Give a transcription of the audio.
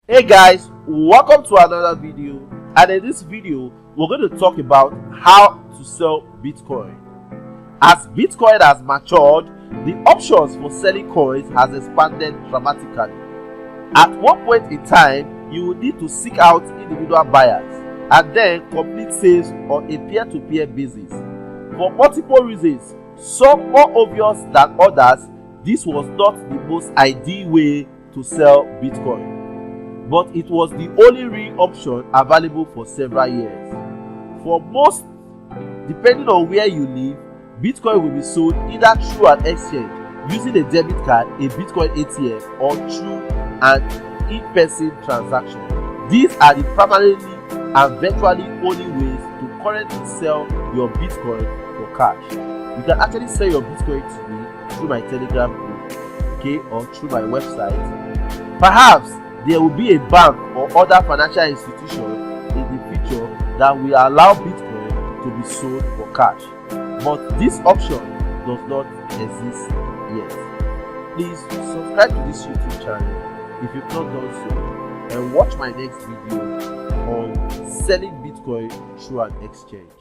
Hey guys, welcome to another video, and in this video we're going to talk about how to sell Bitcoin. As Bitcoin has matured, the options for selling coins has expanded dramatically. At one point in time, you will need to seek out individual buyers and then complete sales on a peer-to-peer basis. For multiple reasons, some more obvious than others, this was not the most ideal way to sell Bitcoin. But it was the only real option available for several years. For most, depending on where you live, Bitcoin will be sold either through an exchange using a debit card, a Bitcoin ATM, or through an in-person transaction. These are the primarily and virtually only ways to currently sell your Bitcoin for cash. You can actually sell your Bitcoin to me through my Telegram group, or through my website. Perhaps there will be a bank or other financial institution in the future that will allow Bitcoin to be sold for cash, but this option does not exist yet. Please subscribe to this YouTube channel if you've not done so, and watch my next video on selling Bitcoin through an exchange.